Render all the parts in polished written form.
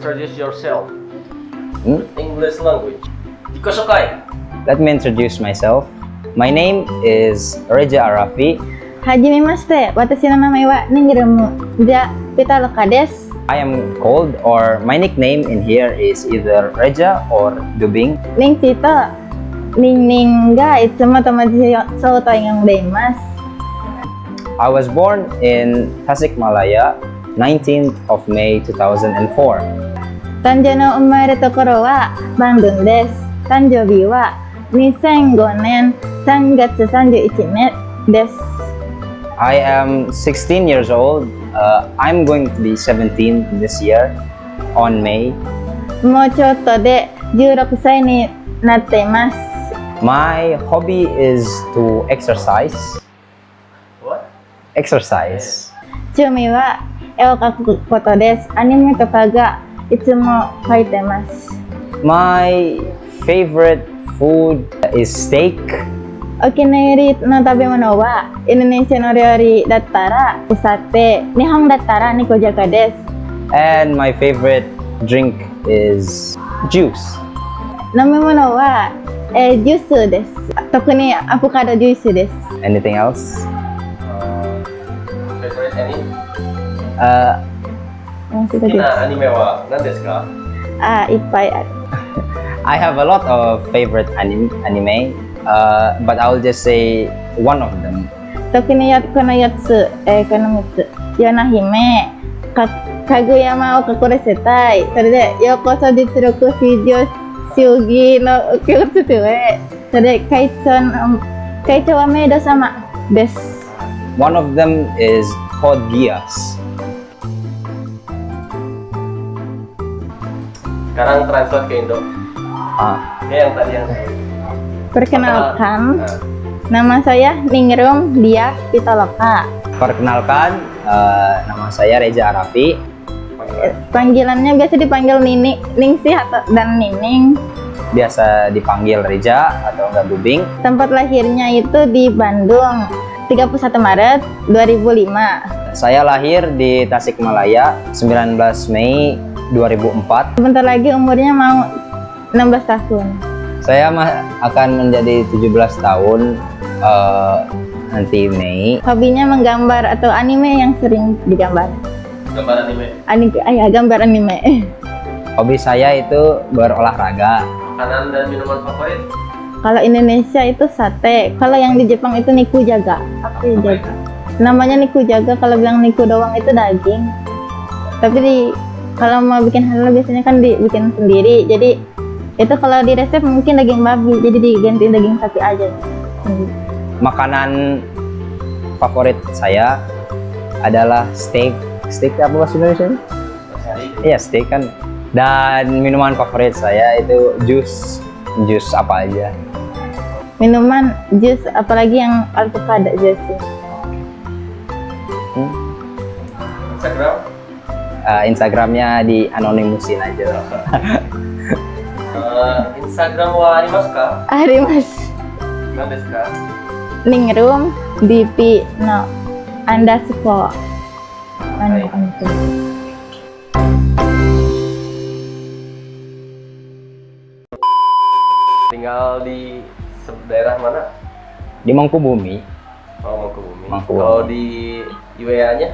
introduce yourself. Hmm? English language. Dikosokai. Let me introduce myself. My name is Reja Arafi. はじめまして。私の名前はニングルムジャピタロカです。I am called, or my nickname in here is either Reja or Dubing. リンチとニンニンがいつも友達と呼んでいます。I was born in Tasikmalaya, 19th of May 2004. 誕生の生まれるところはバンドンです。誕生日は2005年3月31日です。I am 16 years old. I'm going to be 17 this year on May. もうちょっとで16歳になっています。My hobby is to exercise. What? Exercise. 趣味は絵を描くことです。アニメとかがいつも描いてます。My favorite food is steak. お気に入りの食べ物はインドネシアの料理だったらサテ、日本だったら肉じゃがです。And my favorite drink is juice. 飲み物は、ジュースです。特にアボカドジュースです。Anything else? Favorite anime? 好き好きなアニメは何ですか？いっぱいある。I have a lot of favorite anime, but I'll just say one of them. 特にこの4つ、この3つ。ヨナ姫、かぐやまを隠れせたい。それで、ようこそ実力至上主義の共通へ。それで、会長はメイド様です。One of them is Code Geass. Sekarang translate ke Indo. Ya yang tadi yang Perkenalkan, nama saya Ningrum Dia Pitaloka. Perkenalkan, nama saya Reja Arafi. Panggilannya biasa dipanggil Nini, Ningsih dan Nining. Biasa dipanggil Reja atau enggak Dubing. Tempat lahirnya itu di Bandung, 31 Maret 2005. Saya lahir di Tasikmalaya, 19 Mei 2004. Sebentar lagi umurnya mau 16 tahun. Saya akan menjadi 17 tahun nanti Mei. Hobinya menggambar atau anime yang sering digambar. gambar anime. Gambar anime. Hobi saya itu berolahraga. Makanan dan minuman favorit? Kalau Indonesia itu sate. Kalau yang di Jepang itu nikujaga. Jaga. Namanya nikujaga. Kalau bilang niku doang itu daging. Tapi kalau mau bikin halal biasanya kan dibikin sendiri. Jadi itu kalau di resep mungkin daging babi. Jadi digantiin daging sapi aja. Makanan favorit saya adalah steak. Steak apa bahasa Indonesia? Iya, steak kan. Dan minuman favorit saya itu jus apa aja. Minuman jus apalagi yang avocado jus. Instagram? Instagramnya di anonimusin aja. Instagram wa arimasu ka? Arimasu.何ですか? Ningrum DP no underscore. Tinggal di daerah mana? Di Mangkubumi. Oh, Mangkubumi. Mangkubumi. Kalau di UEA-nya?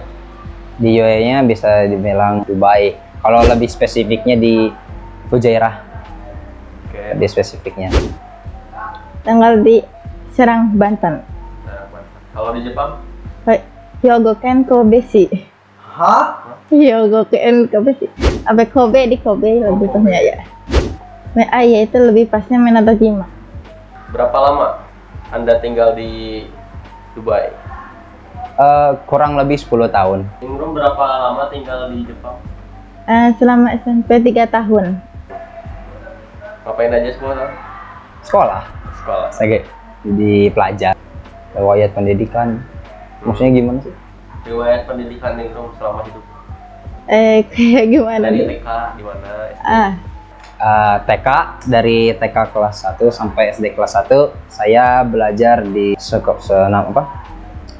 Di UAE-nya bisa dibilang Dubai. Kalau lebih spesifiknya di Fujairah. Oke. Lebih spesifiknya. Tanggal di Serang, Banten. Kalau di Jepang? Hyogoken Kobeshi. Hah? Hyogoken Kobeshi. Apa Kobe di Kobe lebih pasnya ya. Ya itu lebih pasnya Minatojima. Berapa lama Anda tinggal di Dubai? Kurang lebih 10 tahun. Ningrum berapa lama tinggal di Jepang? Selama SMP 3 tahun. Ngapain aja sekolah? Sekolah. Saya di pelajar. Riwayat pendidikan. Maksudnya gimana sih? Riwayat pendidikan Ningrum selama hidup. Kayak gimana Dari nih? TK di mana? TK, dari TK kelas 1 sampai SD kelas 1 saya belajar di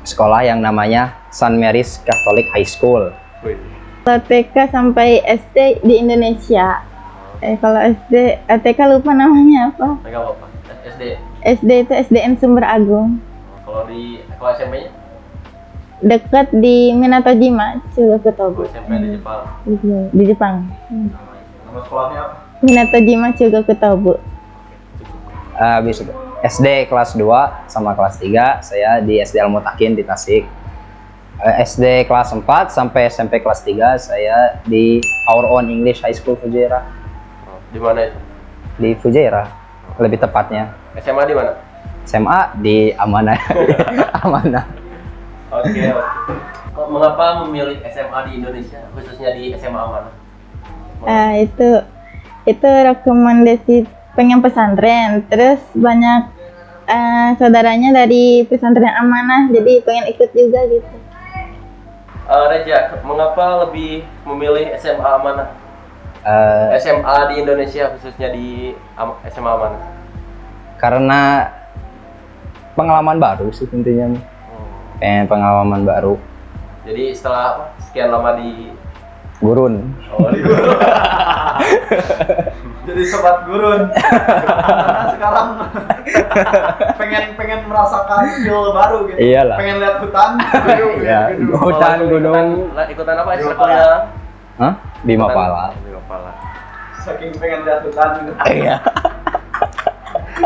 sekolah yang namanya St. Mary's Catholic High School. Wih, Kalau TK sampai SD di Indonesia. Kalau SD, TK lupa namanya apa. Enggak apa-apa. SD. SD itu SDN Sumber Agung. Kalau SMP-nya? Dekat di Minatojima, Chugokutobu. SMP di Jepang. Di Jepang. Nama sekolahnya apa? Minatojima Chugokutobu. Habis itu SD kelas 2 sama kelas 3 saya di SD Al Mutakin di Tasik. SD kelas 4 sampai SMP kelas 3 saya di Our Own English High School Fujairah. Di mana itu? Di Fujairah lebih tepatnya. SMA di mana? SMA di Amanah. Amanah. Oke. Mengapa memilih SMA di Indonesia, khususnya di SMA mana? Itu rekomendasi pengen pesantren, terus banyak saudaranya dari pesantren Amanah, jadi pengen ikut juga gitu. Reja, mengapa lebih memilih SMA Amanah? SMA di Indonesia, khususnya di SMA Amanah? Karena pengalaman baru sih intinya. Pengen pengalaman baru. Jadi setelah sekian lama di Gurun. Oh, di Gurun. Jadi sobat gurun. Karena sekarang pengen merasakan feel baru gitu. Iyalah. Pengen lihat hutan. Iya, hutan, gunung. Ikutan apa? Ekstrakurikuler. Hah? Bima Pala. Bima Pala. Saking pengen lihat hutan gitu. Iya.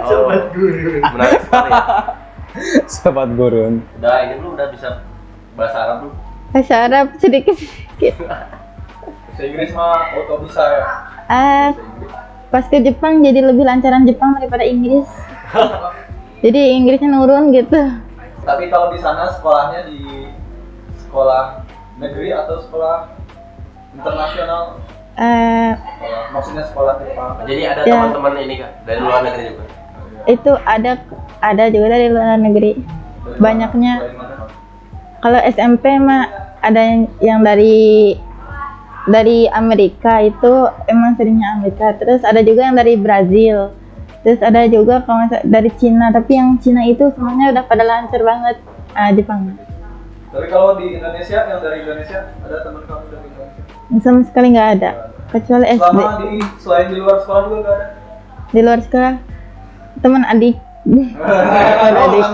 Sobat gurun. Menarik sekali ya. Sobat Gurun. Udah bisa bahasa Arab belum? Bahasa Arab sedikit. Bahasa Inggris mah auto bisa ya. Pas ke Jepang jadi lebih lancaran Jepang daripada Inggris. Jadi Inggrisnya nurun gitu. Tapi kalau di sana sekolahnya di sekolah negeri atau sekolah internasional? Maksudnya sekolah Jepang. Jadi ada Ya. teman-teman ini kan dari luar negeri juga. Itu ada juga dari luar negeri. Banyaknya. Kalau SMP mah ada yang dari Amerika, itu emang seringnya Amerika. Terus ada juga yang dari Brazil. Terus ada juga kalau dari Cina, tapi yang Cina itu semuanya udah pada lancar banget. Jepang. Tapi kalau di Indonesia, yang dari Indonesia ada teman kamu dari Indonesia? Sama sekali nggak ada, kecuali SD. Selain di luar sekolah juga nggak ada? Di luar sekolah teman adik. Ada adik.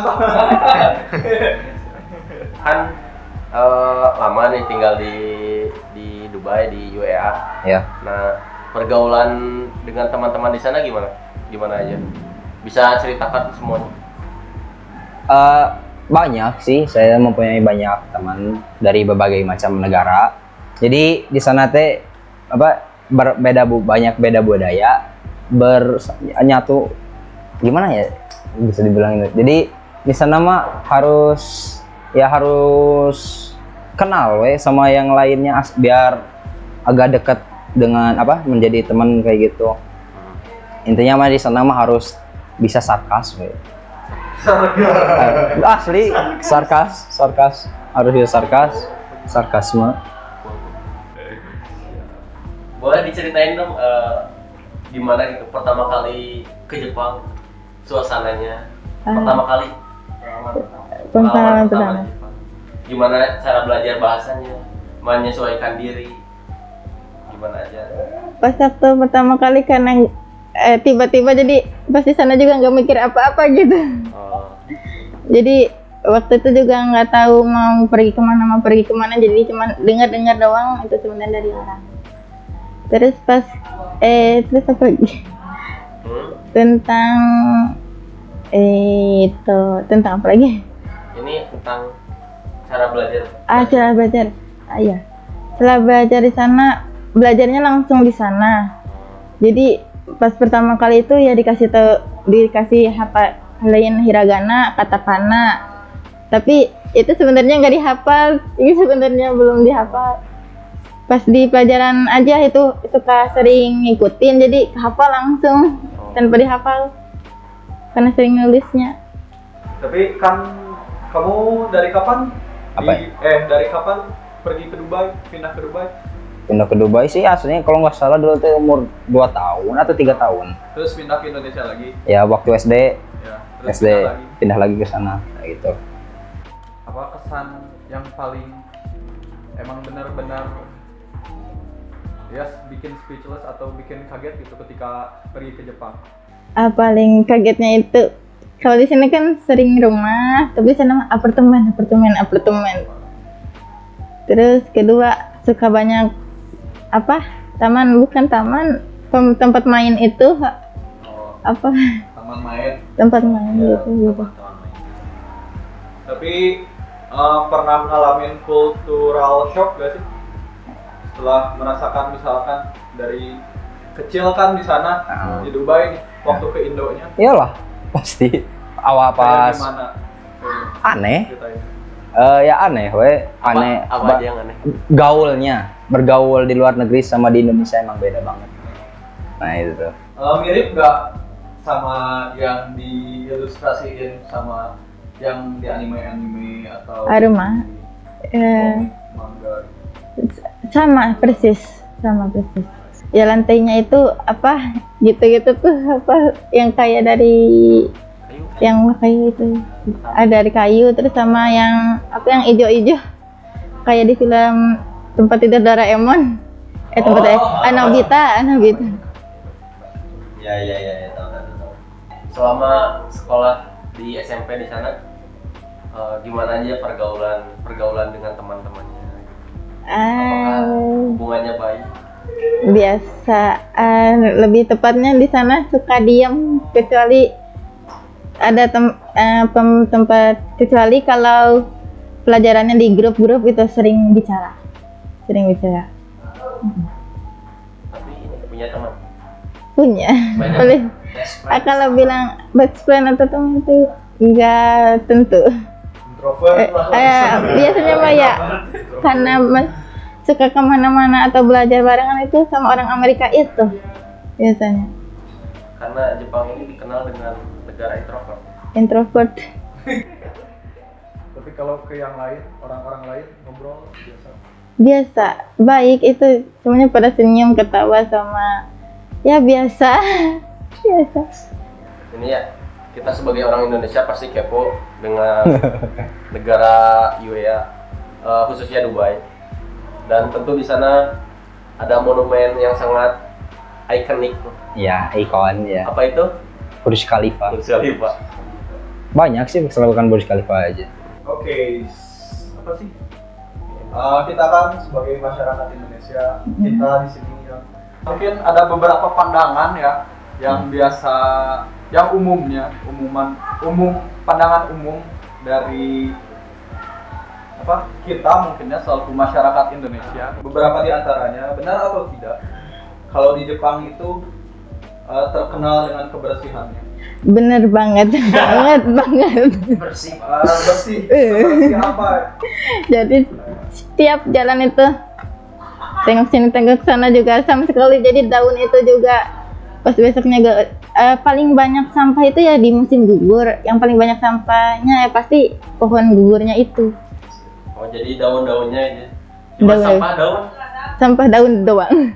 Kan lama nih tinggal di Dubai, di UEA. Ya. Nah, pergaulan dengan teman-teman di sana gimana? Gimana aja? Bisa ceritakan semuanya? Banyak sih, saya mempunyai banyak teman dari berbagai macam negara. Jadi di sana teh banyak beda budaya, nyatu, gimana ya bisa dibilang itu. Jadi di sana mah harus kenal sama yang lainnya biar agak dekat dengan menjadi teman kayak gitu. Intinya mah di sana mah harus bisa sarkas asli sarkas harus bisa sarkasme. Boleh diceritain dong gimana gitu pertama kali ke Jepang, suasananya pertama kali Pengalaman di pertama. Jepang. Gimana cara belajar bahasanya, menyesuaikan diri, gimana aja? Pas waktu pertama kali karena tiba-tiba jadi pas di sana juga nggak mikir apa-apa gitu. Jadi waktu itu juga nggak tahu mau pergi kemana, jadi cuma dengar doang itu sebenarnya dari orang. Terus pas terus apa lagi? Tentang apa lagi? Ini tentang cara belajar. Cara belajar. Iya. Setelah belajar di sana, belajarnya langsung di sana. Jadi pas pertama kali itu ya dikasih hafalin hiragana, katakana. Tapi itu sebenarnya nggak dihafal. Ini sebenarnya belum dihafal. Pas di pelajaran aja itu sering ngikutin, jadi hafal langsung tanpa dihafal karena sering nulisnya. Tapi kan kamu dari kapan? Dari kapan pergi ke Dubai, pindah ke Dubai? Pindah ke Dubai sih aslinya kalau nggak salah dulu tuh umur 2 tahun atau 3 tahun. Terus pindah ke Indonesia lagi? Ya waktu SD. Ya, terus SD pindah lagi ke sana kayak gitu. Apa kesan yang paling emang benar-benar ya bikin speechless atau bikin kaget gitu ketika pergi ke Jepang? Paling kagetnya itu kalau di sini kan sering rumah, tapi sana apartemen. Terus kedua suka banyak taman, bukan taman, tempat main itu apa? Taman main. Tempat main gitu. Teman-teman main. Tapi pernah ngalamin cultural shock gak sih? Setelah merasakan misalkan dari kecil kan di sana di Dubai nih, waktu ke Indonya. Iyalah, pasti awal Kayak pas gimana? aneh. Ceritanya. Ya aneh, aneh. Apa aja yang aneh? Gaulnya, bergaul di luar negeri sama di Indonesia emang beda banget. Nah itu tuh. Mirip gak sama yang diilustrasiin sama yang di anime atau Rumah. manga? Sama persis. Ya lantainya itu gitu tuh yang kayak dari Kayu. yang kayu itu. Ada dari kayu, terus sama yang ijo-ijo kayak di film Tempat Tidur Doraemon. Nobita. Ya, tahu. Selama sekolah di SMP di sana, gimana aja pergaulan dengan teman-temannya? Apakah hubungannya baik? Biasa, lebih tepatnya di sana suka diam, kecuali ada tempat, kecuali kalau pelajarannya di grup-grup itu sering bicara. Tapi ini punya teman. Punya. Banyak. Boleh. Best friends. Kalau bilang best friend atau teman itu enggak tentu. Introvert lah. Biasanya mah ya karena suka kemana-mana atau belajar barengan itu sama orang Amerika itu biasanya. Karena Jepang ini dikenal dengan negara Introvert. Tapi kalau ke yang lain, orang-orang lain ngobrol biasa. Biasa, baik itu semuanya pada senyum, ketawa sama ya biasa. Ini ya, kita sebagai orang Indonesia pasti kepo dengan negara UEA, khususnya Dubai. Dan tentu di sana ada monumen yang sangat ikonik. Ya, ikon ya. Apa itu? Burj Khalifa. Burj Khalifa. Banyak sih selalu Burj Khalifa aja. Oke, apa sih? Kita kan sebagai masyarakat Indonesia, kita di sini ya, mungkin ada beberapa pandangan ya yang biasa, yang pandangan umum dari kita mungkinnya selaku masyarakat Indonesia. Beberapa di antaranya benar atau tidak kalau di Jepang itu terkenal dengan kebersihannya. Bener banget. Bersih. Bersih seperti apa? Jadi setiap jalan itu tengok sini tengok sana juga sama sekali. Jadi daun itu juga pas besoknya paling banyak sampah itu ya di musim gugur. Yang paling banyak sampahnya ya pasti pohon gugurnya itu. Oh, jadi daun-daunnya aja. Cuma Sampah daun doang.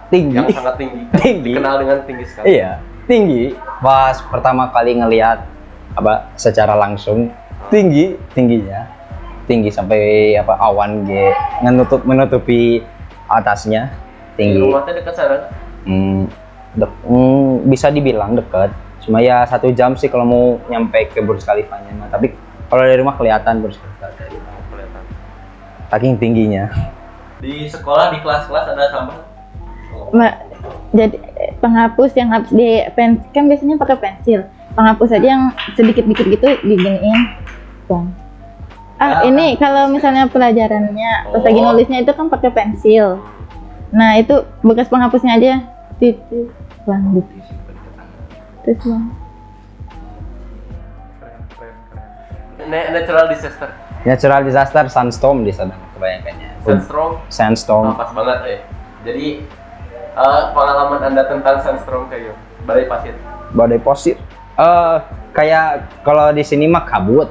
Tinggi. yang sangat tinggi. Tinggi. Dikenal dengan tinggi sekali. Iya, tinggi. Pas pertama kali ngelihat secara langsung tingginya. Tinggi sampai awan menutupi atasnya. Tinggi. Rumahnya dekat sana? Bisa dibilang dekat. Cuma ya 1 jam sih kalau mau nyampe ke Burj Khalifanya. Tapi kalau dari rumah kelihatan Burj Khalifa. Kelihatan. Saking tingginya. Di sekolah, di kelas-kelas ada sampah? Jadi penghapus yang habis kan biasanya pakai pensil. Penghapus aja yang sedikit-dikit gitu diginiin. Bang. Ini kalau misalnya pelajarannya pas lagi nulisnya itu kan pakai pensil. Nah, itu bekas penghapusnya aja titik bang gitu. Terus bang. Keren. Natural disaster sandstorm di sana kebanyakannya. Sandstorm. Pas banget Jadi pengalaman Anda tentang sandstorm kayak badai pasir. Badai pasir. Kayak kalau di sini mah kabut.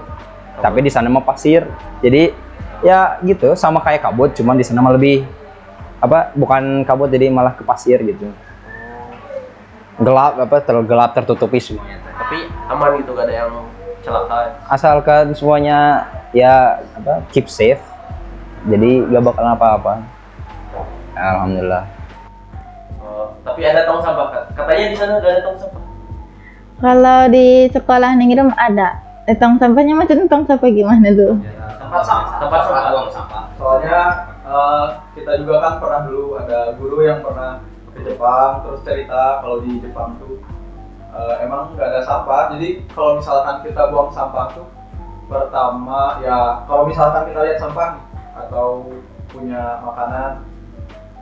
Tapi di sana mah pasir. Jadi ya gitu sama kayak kabut, cuman di sana mah lebih bukan kabut jadi malah ke pasir gitu. Gelap gelap tertutupi semuanya. Tapi aman gitu, gak ada yang celaka. Asalkan semuanya ya keep safe. Jadi gak bakal apa-apa. Alhamdulillah. Tapi ada tong sampah kan? Katanya di sana nggak ada tong sampah. Kalau di sekolah Ningrum ada. Tong sampahnya maksudnya tong sampah gimana tuh? Tempat sampah. Soalnya kita juga kan pernah dulu ada guru yang pernah ke Jepang terus cerita kalau di Jepang tuh emang nggak ada sampah. Jadi kalau misalkan kita buang sampah tuh pertama ya kalau misalkan kita lihat sampah nih, atau punya makanan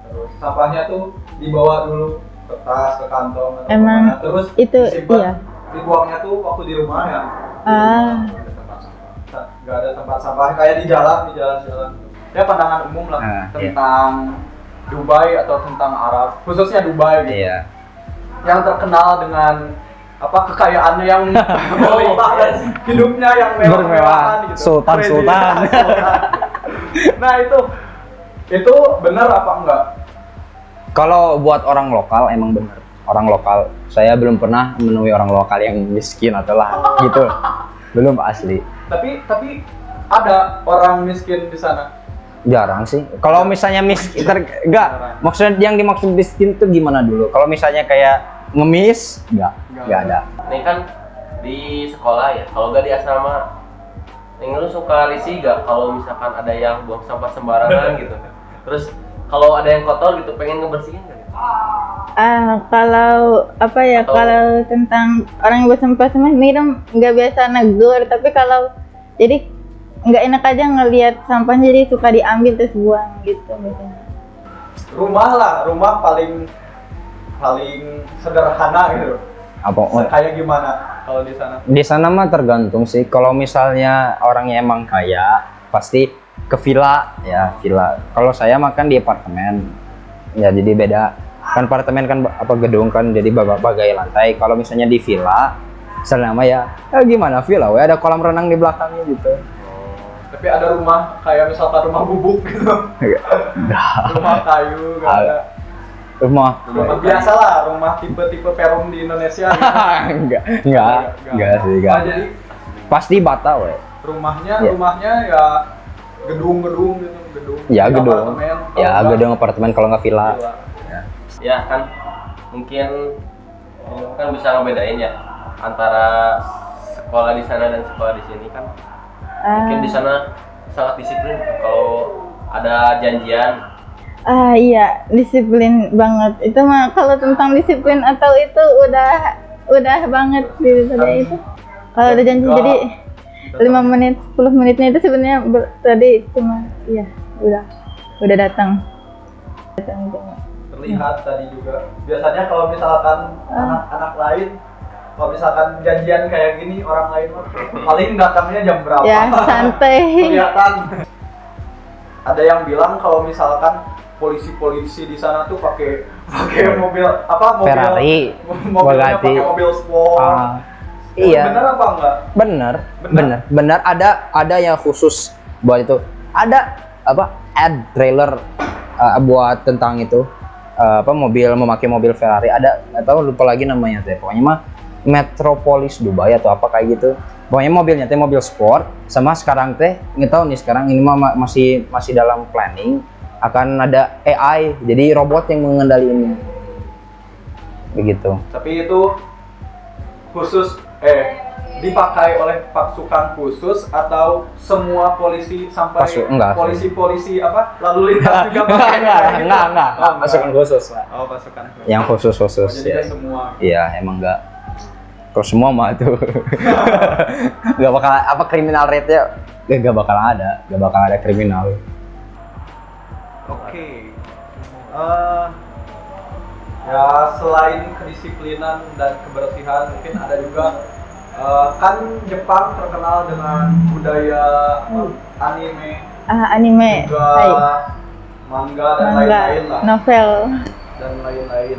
terus sampahnya tuh dibawa dulu ke tas, ke kantong atau Emang kemana. Terus itu disimpan, iya. dibuangnya tuh waktu di rumah ya. Nggak ada tempat sampah kayak di jalan ya pandangan umum lah tentang Dubai atau tentang Arab khususnya Dubai gitu. Iya. Yang terkenal dengan apa kekayaannya yang melimpah dan hidupnya yang mewah-mewahan gitu. Sultan. Nah itu benar apa enggak? Kalau buat orang lokal emang bener. Orang lokal, saya belum pernah menemui orang lokal yang miskin atau lah gitu. Belum asli. Tapi ada orang miskin di sana. Jarang sih. Kalau misalnya miskin, enggak. Maksudnya yang dimaksud miskin itu gimana dulu? Kalau misalnya kayak ngemis, enggak ada. Ini kan di sekolah ya. Kalau nggak di asrama, lu suka risih gak kalau misalkan ada yang buang sampah sembarangan gitu? Terus kalau ada yang kotor gitu, pengen ngebersihin nggak? Kalau apa ya, kalau tentang orang yang bersampah sama Ningrum nggak biasa negur, tapi kalau jadi nggak enak aja ngelihat sampahnya, jadi suka diambil terus buang gitu biasanya. Rumah paling sederhana gitu. Apa? Kayak gimana kalau di sana? Di sana mah tergantung sih. Kalau misalnya orangnya emang kaya, pasti ke villa ya, villa. Kalau saya makan di apartemen, ya jadi beda. Kan apartemen kan apa gedung kan, jadi bagai lantai. Kalau misalnya di villa, selama ya gimana villa? Ada kolam renang di belakangnya gitu. Tapi ada rumah kayak misalkan rumah bubuk gitu. Rumah kayu, nggak ada. Rumah Biasa lah, rumah tipe Perum di Indonesia gitu. enggak sih, enggak. Jadi Pasti bata we. rumahnya ya gedung-gedung gitu, Ya Di gedung. apartemen, Ya kalau gedung apartemen kalau nggak villa. villa. Ya kan, mungkin kan bisa ngebedain ya antara sekolah di sana dan sekolah di sini kan. Mungkin di sana sangat disiplin kalau ada janjian. Iya, disiplin banget. Itu mah kalau tentang disiplin atau itu udah banget gitu tadi itu. Kalau ada janji jadi 5 menit, 10 menitnya itu sebenarnya tadi cuma iya, udah datang. Terlihat tadi juga. Biasanya kalau misalkan anak-anak lain kalau misalkan janjian kayak gini orang lain paling datangnya jam berapa? Ya, santai. Kelihatan. Ada yang bilang kalau misalkan polisi di sana tuh pakai mobil Ferrari, mobilnya Bugatti. pakai mobil sport. Iya. Bener apa enggak? Bener. Ada yang khusus buat itu. Ada ad trailer buat tentang itu. Memakai mobil Ferrari. Ada, nggak tahu, lupa lagi namanya teh. Pokoknya mah Metropolis Dubai atau apa kayak gitu. Pokoknya mobilnya teh mobil sport. Sama sekarang teh nggak tahu nih, sekarang ini mah masih dalam planning akan ada AI, jadi robot yang mengendalikannya. Begitu. Tapi itu khusus dipakai oleh pasukan khusus atau semua polisi sampai polisi lalu lintas juga pakai? Enggak. Pasukan khusus lah. Oh, pasukan khusus. Yang khusus jadi ya. Semua. Iya, emang enggak. Kalau semua mah tuh enggak bakal kriminal rate-nya enggak bakal ada kriminal. Oke. Ya selain kedisiplinan dan kebersihan, mungkin ada juga kan Jepang terkenal dengan budaya anime, juga manga dan lain-lain lah. Novel. Dan lain-lain.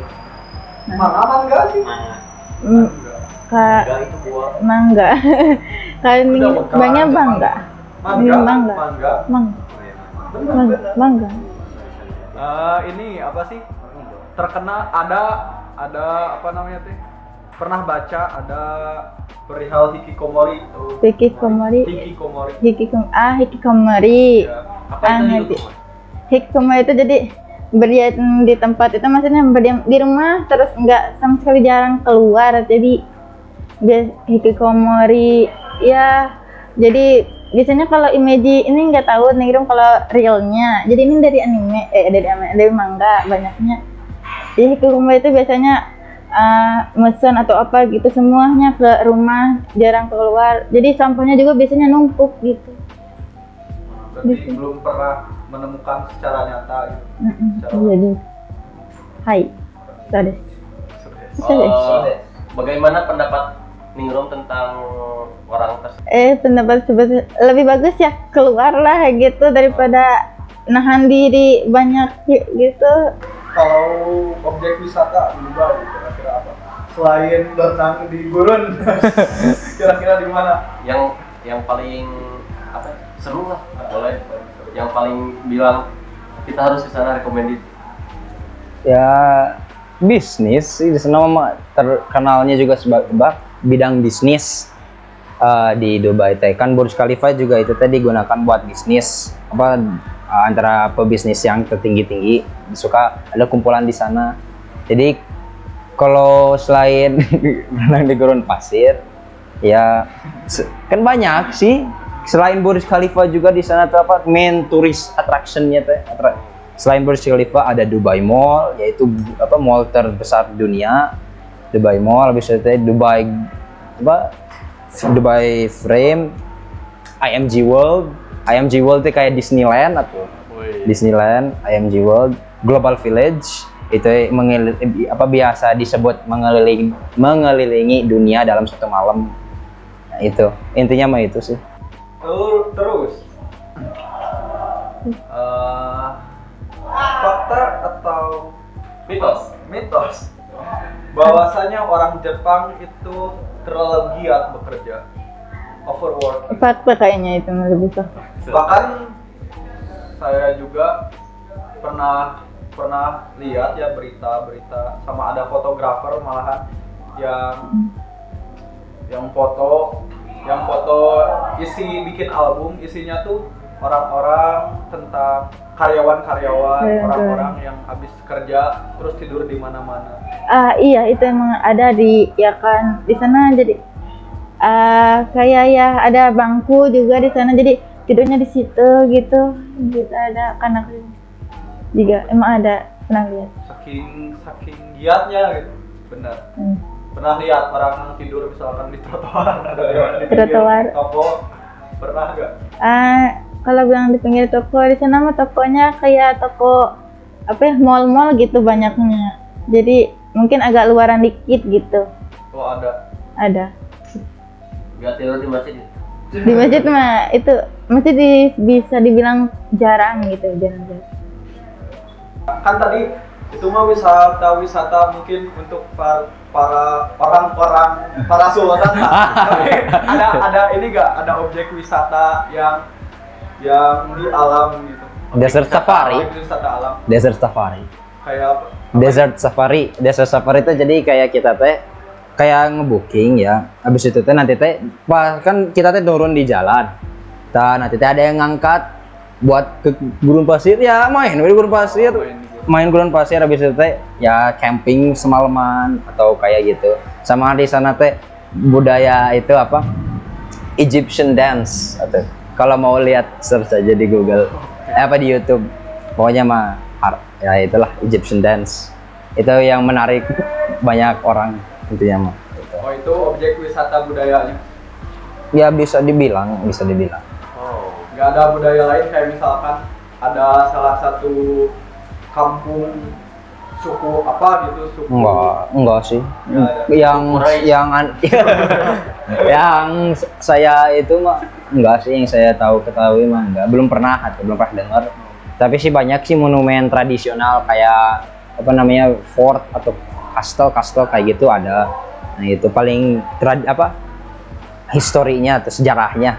Manga sih? Manga itu buah. Mangga. Kan banyak bangga. Mangga. Ini apa sih? Terkenal ada apa namanya teh? Pernah baca ada perihal hikikomori. Hikikomori. Ya. Apa itu? Hikikomori itu jadi berdiam di tempat itu maksudnya berdiam di rumah terus nggak sama sekali jarang keluar, jadi hikikomori ya. Jadi biasanya kalau image ini nggak tahu Nigrum kalau realnya, jadi ini dari anime dari manga banyaknya. Jadi hikikomori itu biasanya mesen atau apa gitu semuanya ke rumah, jarang keluar, jadi sampahnya juga biasanya numpuk gitu. Berarti belum pernah menemukan secara nyata gitu. Jadi hai sudah. Bagaimana pendapat Ningrum tentang orang tersebut? Pendapat lebih bagus ya keluar lah gitu daripada nahan diri banyak gitu. Kalau objek wisata di Dubai kira-kira apa? Selain berenang di gurun, kira-kira di mana? Yang paling apa? Seru lah, boleh. Yang paling bilang kita harus ke sana, recommended. Ya bisnis sih di sana mah terkenalnya juga sebagai bidang bisnis di Dubai teh kan Burj Khalifa juga itu tadi digunakan buat bisnis apa antara pebisnis yang tertinggi suka ada kumpulan di sana. Jadi kalau selain renang di gurun pasir ya kan banyak sih selain Burj Khalifa juga di sana tuh apa main tourist attraction-nya teh. Selain Burj Khalifa ada Dubai Mall yaitu apa mall terbesar di dunia. Dubai Mall habis itu Dubai Frame, IMG World itu kayak Disneyland atau Disneyland, IMG World, Global Village itu biasa disebut mengelilingi dunia dalam satu malam. Nah, itu intinya mah itu sih. Terus fakta atau mitos bahwasanya orang Jepang itu terlalu giat bekerja, overworking. Fakta kayaknya itu lebih besar. Bahkan saya juga pernah lihat ya berita sama ada fotografer malahan yang foto bikin album isinya tuh orang-orang tentang karyawan orang-orang yang habis kerja terus tidur di mana-mana. Iya itu emang ada di sana, jadi kayak ya ada bangku juga di sana, jadi tidurnya di situ gitu ada kanak juga emang ada, pernah lihat. Saking giatnya gitu, benar. Pernah lihat orang tidur misalkan di trotoar di trotoar. Toko, pernah nggak? Kalau bilang di pinggir toko di sana mah tokonya kayak toko mall-mall gitu banyaknya, jadi mungkin agak luaran dikit gitu. Oh ada. Nggak tidur di masjid? Di masjid mah itu masih bisa dibilang jarang gitu, jarang. Kan tadi itu mah wisata mungkin untuk para sultan. Tapi ada ini nggak, ada objek wisata yang di alam gitu. Desert Safari. Wisata alam. Desert Safari. Kayak apa? Desert Safari itu jadi kayak kita teh kayak ngebooking ya. Habis itu teh nanti teh kan kita teh turun di jalan. Nanti teh ada yang ngangkat buat ke gurun pasir ya, main di gurun pasir. Main gurun pasir habis itu teh ya camping semalaman atau kayak gitu. Sama di sana teh budaya itu apa? Egyptian dance atau kalau mau lihat search aja di Google di YouTube. Pokoknya mah ya itulah Egyptian dance. Itu yang menarik banyak orang intinya mah. Oh itu objek wisata budayanya. Ya bisa dibilang. Oh, nggak ada budaya lain kayak misalkan ada salah satu kampung suku apa gitu, suku enggak sih. Ya. Yang saya itu mah enggak sih, yang saya ketahui mah enggak, belum pernah dengar. Tapi sih banyak sih monumen tradisional kayak fort atau kastel kayak gitu ada. Nah itu paling historinya atau sejarahnya.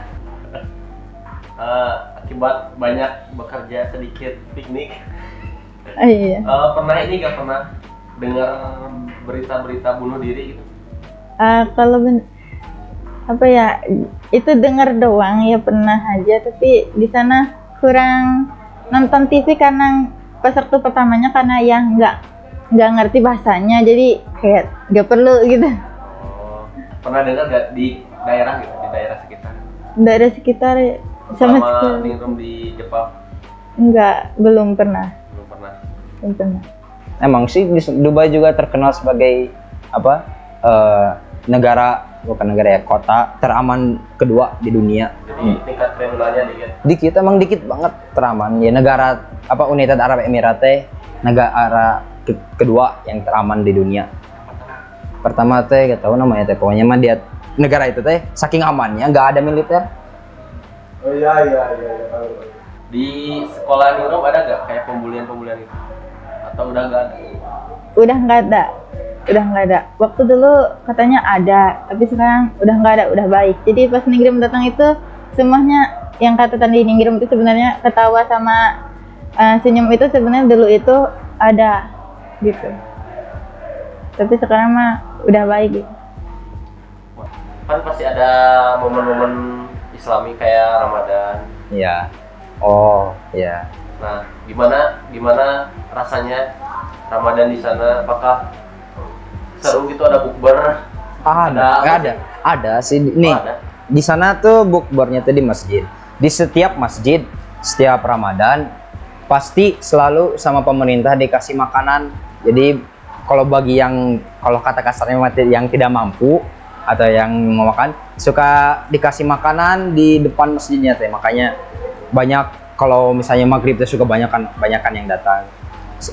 Akibat banyak bekerja sedikit piknik. Iya. Nggak pernah dengar berita-berita bunuh diri gitu? Kalau itu dengar doang ya, pernah aja, tapi di sana kurang nonton TV karena pas waktu pertamanya karena ya nggak ngerti bahasanya, jadi kayak nggak perlu gitu. Oh, pernah dengar nggak di daerah gitu, di daerah sekitar? Daerah sekitar sama Selama sekali ningrum di Jepang belum pernah. belum pernah. Emang sih Dubai juga terkenal sebagai apa? Bukan negara ya, kota teraman kedua di dunia. Jadi tingkat kriminalnya dikit. Dikit banget teraman. Ya negara apa United Arab Emirates negara kedua yang teraman di dunia. Pertama teh gak tahu namanya teh, pokoknya mah dia negara itu teh saking amannya nggak ada militer. Oh iya. Di sekolah ningrum ada nggak kayak pembulian itu? Atau udah nggak ada? Udah nggak ada. Waktu dulu katanya ada, tapi sekarang udah nggak ada, udah baik. Jadi pas Ningrum datang itu semuanya yang kata tadi Ningrum itu sebenarnya ketawa sama senyum itu sebenarnya dulu itu ada gitu. Tapi sekarang mah udah baik gitu. Kan pasti ada momen-momen Islami kayak Ramadan. Iya. Oh, iya. Nah, gimana rasanya Ramadan di sana? Apakah seru gitu, ada bukber? Ada sih. Nih, ada. di sana tuh bukbernya tuh di masjid. Di setiap masjid, setiap Ramadan pasti selalu sama pemerintah dikasih makanan. Jadi kalau kata kasarnya yang tidak mampu atau yang mau makan, suka dikasih makanan di depan masjidnya teh. Makanya banyak, kalau misalnya maghrib tuh suka banyakan yang datang.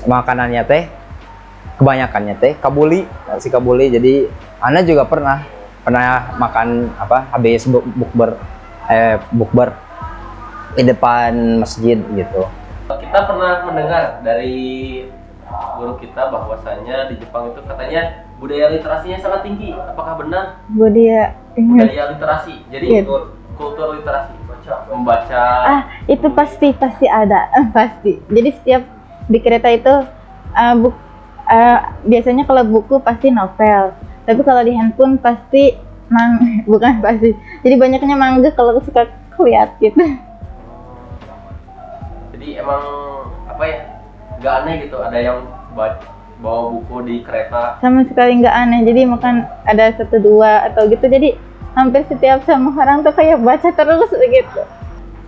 Makanannya teh kebanyakannya teh nasi kabuli. Jadi Ana juga pernah makan habis bukber di depan masjid gitu. Kita pernah mendengar dari guru kita bahwasanya di Jepang itu katanya budaya literasinya sangat tinggi. Apakah benar? Budaya Literasi. Jadi kultur literasi, membaca. Itu pasti ada, pasti. Jadi setiap di kereta itu biasanya kalau buku pasti novel, tapi kalau di handphone pasti bukan pasti. Jadi banyaknya manga kalau aku suka lihat gitu. Jadi emang nggak aneh gitu ada yang bawa buku di kereta. Sama sekali nggak aneh. Jadi makan ada 1, 2 atau gitu. Jadi hampir setiap sama orang tuh kayak baca terus gitu.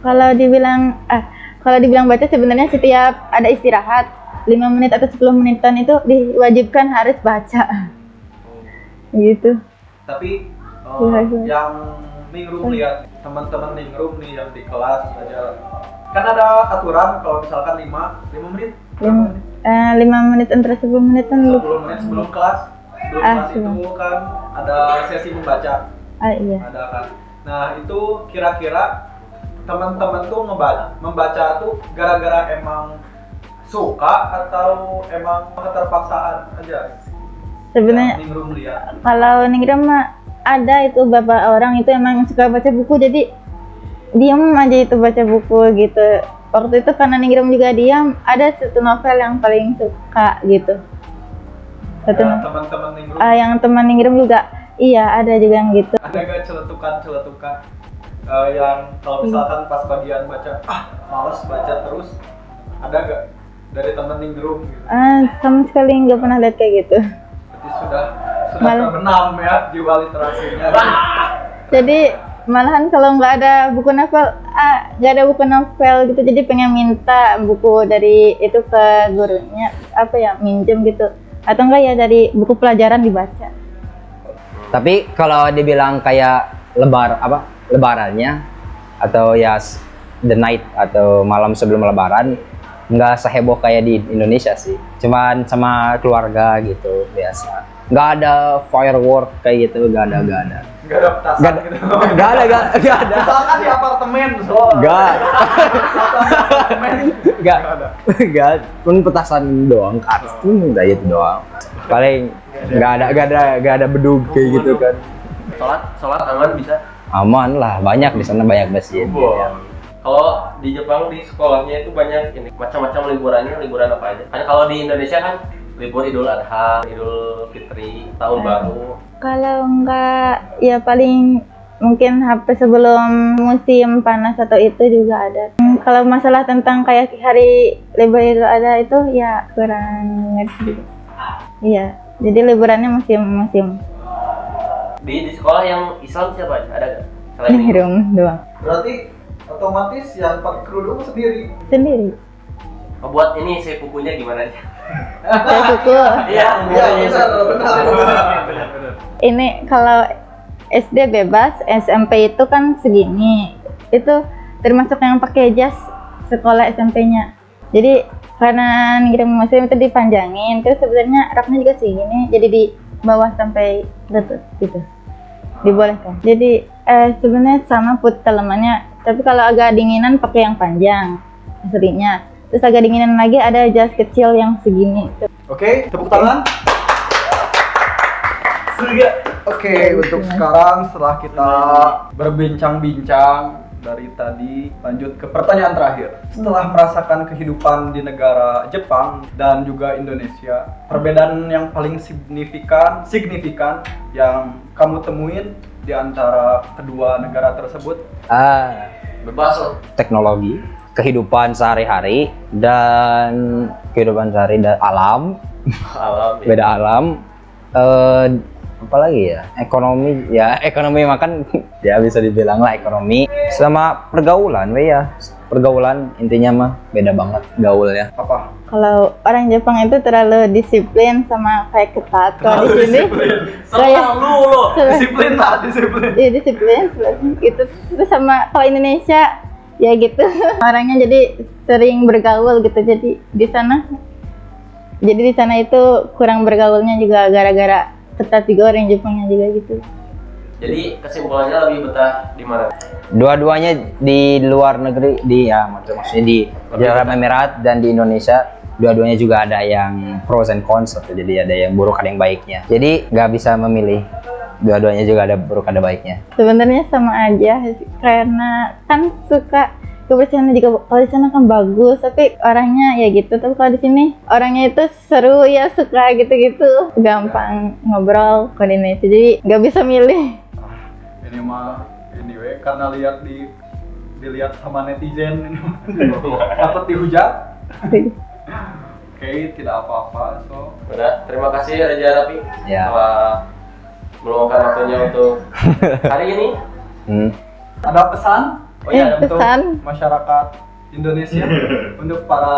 Kalau dibilang baca sebenarnya setiap ada istirahat 5 menit atau 10 menitan itu diwajibkan harus baca. Gitu. Tapi yang Ningrum lihat teman-teman Ningrum nih yang di kelas aja, kan ada aturan kalau misalkan 5 menit 5 menit antara 10 menitan 10 menit sebelum kelas itu kan ada sesi membaca. Iya. Ada kan. Nah, itu kira-kira teman-teman tuh membaca tuh gara-gara emang suka atau emang keterpaksaan aja? Sebenarnya Ningrum lihat. kalau Ningrum mah ada itu beberapa orang itu emang suka baca buku, jadi diam aja itu baca buku gitu. Waktu itu karena Ningrum juga diam, ada satu novel yang paling suka gitu. Teman-teman Ningrum. Yang teman Ningrum juga, iya ada juga yang gitu. Ada gak celetukan yang kalau misalkan pas bagian baca, males baca terus, ada gak dari teman Ningrum gitu? Sama sekali nggak pernah lihat kayak gitu. Berarti sudah terbenam ya jiwa literasinya. Jadi malahan kalau nggak ada buku novel, gitu, jadi pengen minta buku dari itu ke gurunya, minjem gitu, atau enggak ya dari buku pelajaran dibaca. Tapi kalau dibilang kayak lebarannya atau ya the night atau malam sebelum lebaran, nggak seheboh kayak di Indonesia sih. Cuman sama keluarga gitu biasa. Nggak ada firework kayak gitu, nggak ada. Nggak ada petasan gitu. Nggak ada. Misalkan di apartemen, Nggak. Pun petasan doang, kartu pun udah itu doang. Paling nggak ada bedug kayak gitu kan. Sholat aman bisa? Aman lah, banyak di sana, banyak masjid. Kalau di Jepang di sekolahnya itu banyak macam-macam liburannya, liburan apa aja? Kan kalau di Indonesia kan libur Idul Adha, Idul Fitri, Tahun Baru. Kalau enggak ya paling mungkin HP sebelum musim panas atau itu juga ada. Kalau masalah tentang kayak hari libur itu ada itu ya kurang ngerti. Iya, jadi liburannya musim-musim. Di sekolah yang Islam siapa aja? Ada nggak? Selain ini? Rum doang. Berarti otomatis yang pakai kerudung sendiri. Sendiri. Oh, buat ini bukunya gimana aja? Saya buku. Iya, Benar. Ini kalau SD bebas, SMP itu kan segini. Itu termasuk yang pakai jas sekolah SMP-nya. Jadi karena ngirim muslim itu dipanjangin, terus sebenarnya raknya juga segini, jadi di bawah sampai lutut gitu. Dibolehkan. Jadi sebenarnya sama put dalamannya, tapi kalau agak dinginan pakai yang panjang aslinya. Terus agak dinginan lagi ada jas kecil yang segini. Oke, tepuk tangan. Oke, untuk sekarang setelah kita berbincang-bincang dari tadi, lanjut ke pertanyaan terakhir. Setelah merasakan kehidupan di negara Jepang dan juga Indonesia, perbedaan yang paling signifikan yang kamu temuin di antara kedua negara tersebut? Bebas loh. Teknologi, kehidupan sehari-hari dan alam, Alam. beda alam. Apalagi ya, ekonomi makan ya bisa dibilang lah ekonomi, sama pergaulan pergaulan intinya mah beda banget gaulnya. Apa? Kalau orang Jepang itu terlalu disiplin sama kayak ketat. Kalau di sini kayak Disiplin. iya disiplin gitu. Terus sama kalau Indonesia ya gitu. Orangnya jadi sering bergaul gitu. Jadi di sana itu kurang bergaulnya juga gara-gara ketat juga orang Jepangnya juga gitu. Jadi kesimpulannya lebih betah di mana? Dua-duanya di luar negeri, maksudnya di Arab Emirat dan di Indonesia, dua-duanya juga ada yang pros and cons, jadi ada yang buruk ada yang baiknya. Jadi nggak bisa memilih, dua-duanya juga ada buruk ada baiknya. Sebenarnya sama aja karena kan suka kebersihannya juga. Kalau di sana kan bagus, tapi orangnya ya gitu. Tapi kalau di sini orangnya itu seru ya, suka gitu-gitu, gampang ngobrol, koordinasi. Jadi nggak bisa milih. Ini mah anyway karena dilihat sama netizen ini takut dihujat. Oke, tidak apa-apa. So, Udah, terima kasih Raja Rapi Ya. telah meluangkan waktunya untuk hari ini. ada pesan untuk Pesan masyarakat Indonesia untuk para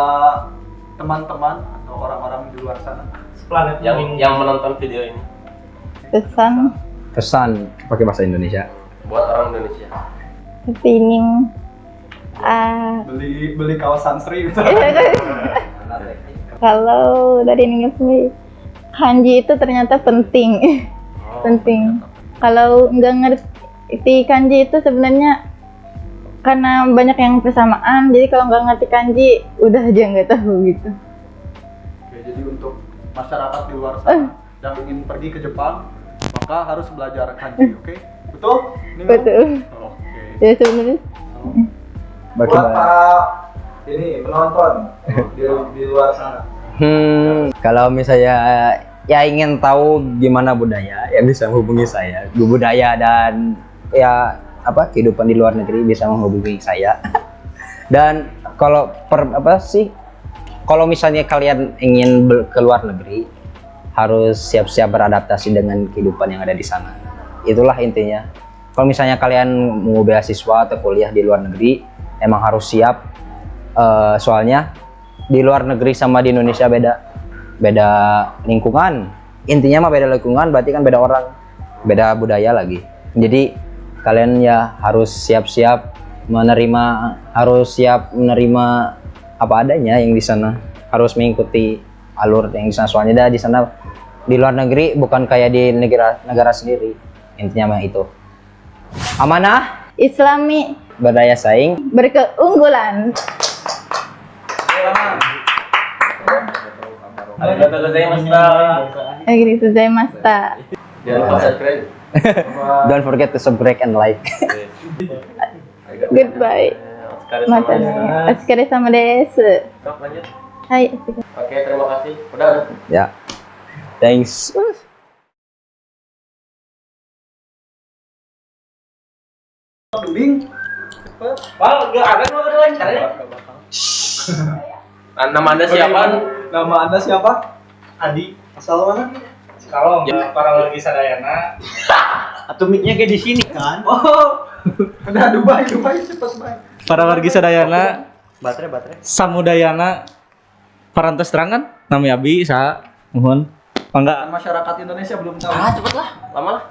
teman-teman atau orang-orang di luar sana yang menonton video ini Pesan pakai bahasa Indonesia. buat orang Indonesia. kepingin beli kawasan Sri gitu. kalau dari Inggris kanji itu ternyata penting. Penting. Kalau nggak ngerti kanji itu sebenarnya karena banyak yang persamaan, jadi kalau nggak ngerti kanji udah aja nggak tahu gitu. Oke, jadi untuk masyarakat di luar sana yang ingin pergi ke Jepang maka harus belajar kanji, oke? Betul? Nino? Betul. Oke. Ya sebenarnya Buat para penonton di luar sana. Kalau misalnya ya ingin tahu gimana budaya, ya bisa hubungi saya. Budaya dan ya kehidupan di luar negeri bisa menghubungi saya. Dan kalau kalau misalnya kalian ingin ke luar negeri, harus siap-siap beradaptasi dengan kehidupan yang ada di sana. Itulah intinya. Kalau misalnya kalian mau beasiswa atau kuliah di luar negeri, emang harus siap. Soalnya di luar negeri sama di Indonesia beda lingkungan. Intinya mah beda lingkungan, berarti kan beda orang, beda budaya lagi. Jadi kalian ya harus siap menerima apa adanya yang di sana. Harus mengikuti alur yang di sana. Soalnya di sana di luar negeri bukan kayak di negara sendiri. Intinya mah itu. Amanah, Islami, berdaya saing, berkeunggulan. Arigatou gozaimashita. Gitu saya Masta. Jangan lupa subscribe. don't forget to subscribe and like. Goodbye. Mata. Otsukare sama desu. Sok, lanjut. Hai. Oke, terima kasih. Udah. Ya, thanks. Bening. Cepet. Wah, enggak ada wawancara ya. Gak bakal. Nama Anda siapa? Nama Anda siapa? Adi. Asal mana? Kalau para warga Sadayana atau mic-nya kayak di sini kan. Oh. Udah Dubai cepet Bay. Para warga Sadayana, Baterai. Samudayana, parantos terangan, nami abi saha mohon. Mangga Masyarakat Indonesia belum tahu. Ah, cepet lah. Lama lah.